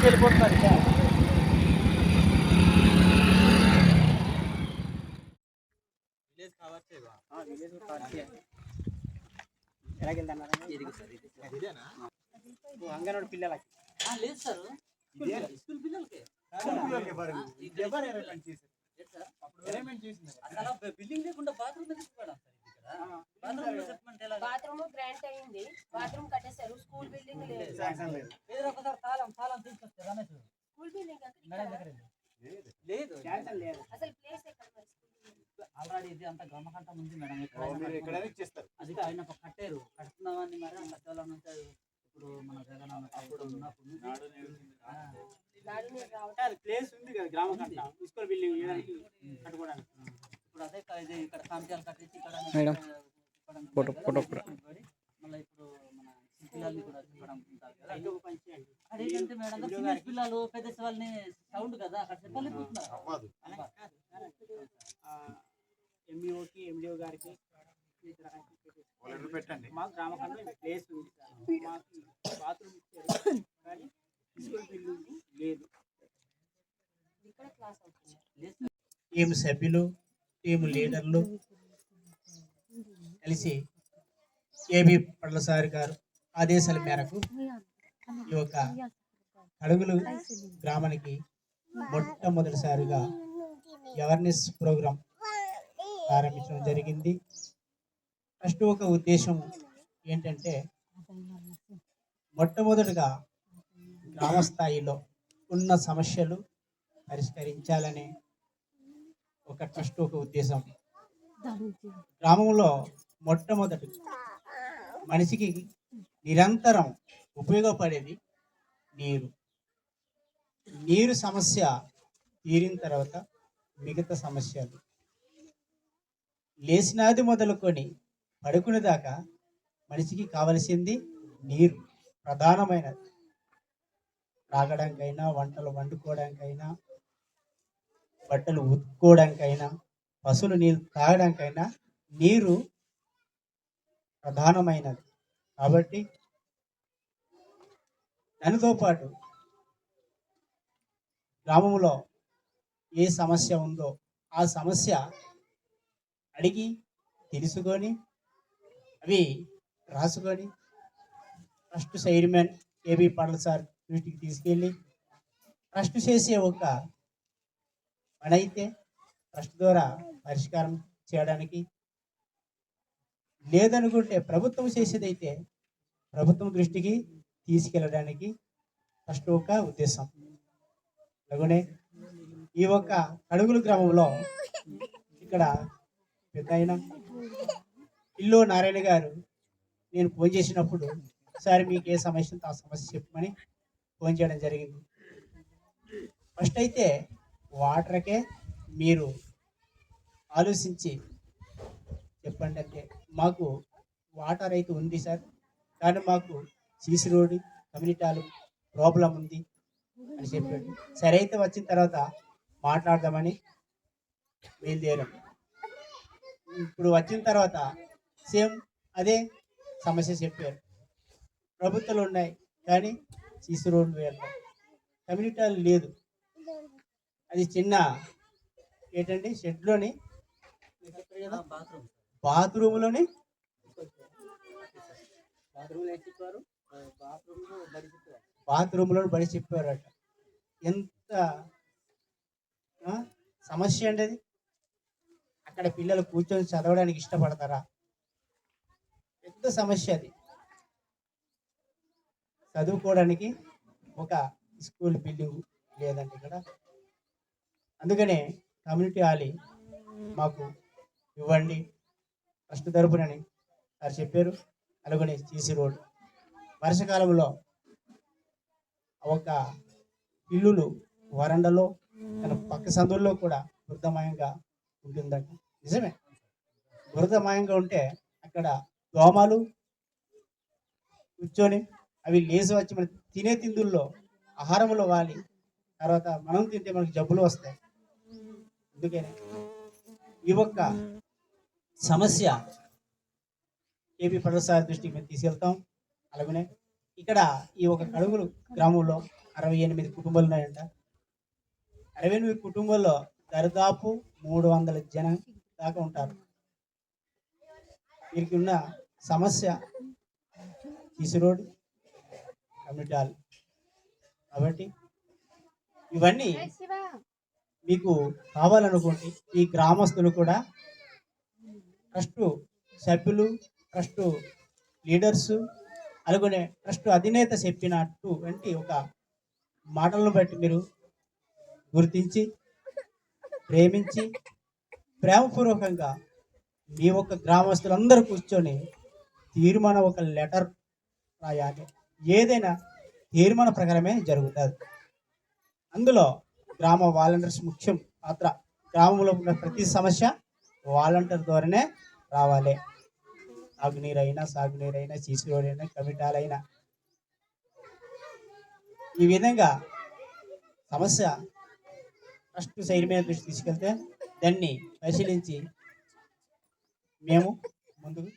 వెళ్ళిపోతున్నారు. అంగన్వాడి పిల్లలకి లేదు సార్, స్కూల్ పిల్లలకి బిల్డింగ్ లేకుండా బాత్రూమ్ బాత్రూమ్ గ్రాంట్ అయింది, బాత్రూమ్ కట్టేశారు, స్కూల్ బిల్డింగ్ లేదు. ఒకసారి తాళం తీసుకొస్తే రమేష్ స్కూల్ బిల్డింగ్ లేదు అసలు ప్లేస్ ఎక్కడ? ఆల్రెడీ ఇది అంత గ్రామకంఠం ఉంది మేడం, అది ఆయన కట్టారు, కడుతున్నామని మరి కట్టాల నుంచి ఇప్పుడు మన జగన్ అప్పుడు ఉన్నప్పుడు ప్లేస్ ఉంది కదా గ్రామకంఠం స్కూల్ బిల్డింగ్ కట్టుకోవడానికి. ఇప్పుడు అదే ఇది ఇక్కడ కాంపియాలు కట్టేసి ఇక్కడ మళ్ళీ ఇప్పుడు మన పిల్లల్ని కూడా అదేంటంటే మేడం పిల్లలు పెద్ద వాళ్ళని సౌండ్ కదా అక్కడ చెప్పలేకపోతున్నారు. ఎంఈఓకి ఎండిఓ గారికి పెట్టండి, మాకు గ్రామకంఠం ప్లేస్ ఉంది సార్, మాకు బాత్రూమ్ ఇచ్చారు కానీ స్కూల్ బిల్డింగ్ లేదు. టీం సభ్యులు టీం లీడర్లు కలిసి ఏబి పళ్ళసారి గారు ఆదేశాల మేరకు ఈ యొక్క అడుగులు గ్రామానికి మొట్టమొదటిసారిగా అవేర్నెస్ ప్రోగ్రాం ప్రారంభించడం జరిగింది. ఫస్ట్ ఒక ఉద్దేశం ఏంటంటే మొట్టమొదటిగా గ్రామ స్థాయిలో ఉన్న సమస్యలు పరిష్కరించాలనే ఒక ఫస్ట్ ఒక ఉద్దేశం. గ్రామంలో మొట్టమొదటి మనిషికి నిరంతరం ఉపయోగపడేది నీరు సమస్య తీరిన తర్వాత మిగతా సమస్యలు లేచినాది మొదలుకొని పడుకునే దాకా మనిషికి కావలసింది నీరు ప్రధానమైనది. తాగడానికైనా, వంటలు వండుకోవడానికైనా, బట్టలు ఉతుక్కోవడానికైనా, పశువులు నీళ్ళు తాగడానికైనా నీరు ప్రధానమైనది. కాబట్టి దానితో పాటు గ్రామంలో ఏ సమస్య ఉందో ఆ సమస్య అడిగి తెలుసుకొని అవి రాసుకొని ఫస్ట్ చైర్మన్ ఏబి పళ్ళసారి దృష్టికి తీసుకెళ్ళి ట్రస్ట్ చేసే ఒక పని అయితే ట్రస్ట్ ద్వారా పరిష్కారం చేయడానికి, లేదనుకుంటే ప్రభుత్వం చేసేదైతే ప్రభుత్వం దృష్టికి తీసుకెళ్ళడానికి ఫస్ట్ ఒక ఉద్దేశం. అలాగనే ఈ ఒక్క అడుగులు గ్రామంలో ఇక్కడ పెద్ద ఆయన ఇల్లు నారాయణ గారు నేను ఫోన్ చేసినప్పుడు సార్ మీకు ఏ సమస్య ఉంటే ఆ సమస్య చెప్పమని ఫోన్ చేయడం జరిగింది. ఫస్ట్ అయితే వాటర్కే మీరు ఆలోచించి చెప్పండి అంటే మాకు వాటర్ అయితే ఉంది సార్, కానీ మాకు సీసీ రోడ్డు కమ్యూనిటీలు ప్రాబ్లం ఉంది అని చెప్పాడు. సరే అయితే వచ్చిన తర్వాత మాట్లాడదామని బయలుదేరాం. ఇప్పుడు వచ్చిన తర్వాత సేమ్ అదే సమస్య చెప్పారు. ప్రభుత్వాలు ఉన్నాయి కానీ సీసీ రోడ్లు వేయాలి, కమ్యూనిటీలు లేదు. అది చిన్న ఏంటంటే షెడ్లోని బాత్రూంలోని బాత్రూంలో బడి చెప్పారట. ఎంత సమస్య అండి అది. అక్కడ పిల్లలు కూర్చొని చదవడానికి ఇష్టపడతారా? పెద్ద సమస్య అది. చదువుకోవడానికి ఒక స్కూల్ బిల్డింగ్ లేదండి ఇక్కడ. అందుకనే కమ్యూనిటీ హాల్ మాకు ఇవ్వండి ఫస్ట్ తరపునని సార్ చెప్పారు. అలాగనే సీసీ రోడ్ వర్షాకాలంలో ఒక ఇల్లులు వరండాలో తన పక్క సందుల్లో కూడా వృద్ధమయంగా ఉంటుందట. నిజమే, వృద్ధమయంగా ఉంటే అక్కడ దోమలు కూర్చొని అవి లేచి వచ్చి మన తినే తిందుల్లో ఆహారంలో వాలి తర్వాత మనం తింటే మనకు జబ్బులు వస్తాయి. అందుకనే ఈ ఒక్క సమస్య ఏపీ పళ్ళసారి దృష్టికి మేము తీసుకెళ్తాం. అలాగనే ఇక్కడ ఈ ఒక కడుగులు గ్రామంలో 68 కుటుంబాలు ఉన్నాయంట. 68 కుటుంబాల్లో దరిదాపు 300 జనం దాకా ఉంటారు. వీరికి ఉన్న సమస్య సీసీ రోడ్, కమ్యూనిటీ హాల్. కాబట్టి ఇవన్నీ మీకు కావాలనుకుంటే ఈ గ్రామస్తులు కూడా ట్రస్ట్ సభ్యులు, ట్రస్ట్ లీడర్స్, అలాగనే ట్రస్ట్ అధినేత చెప్పినట్టు వంటి ఒక మాటలను బట్టి మీరు గుర్తించి ప్రేమించి ప్రేమపూర్వకంగా మీ యొక్క గ్రామస్తులందరూ కూర్చొని తీర్మానం ఒక లెటర్ రాయాలి. ఏదైనా తీర్మాన ప్రకారమే జరుగుతుంది. అందులో గ్రామ వాలంటీర్స్ ముఖ్యం పాత్ర. గ్రామంలో ఉన్న ప్రతి సమస్య వాలంటీర్ ద్వారానే రావాలి. తాగునీరైనా, సాగునీరైనా, సీసీ రోడ్ అయినా, కమిటాలైనా ఈ విధంగా సమస్య ట్రస్ట్ సైడ్ మీద దృష్టి తీసుకెళ్తే దాన్ని పరిశీలించి మేము ముందుకు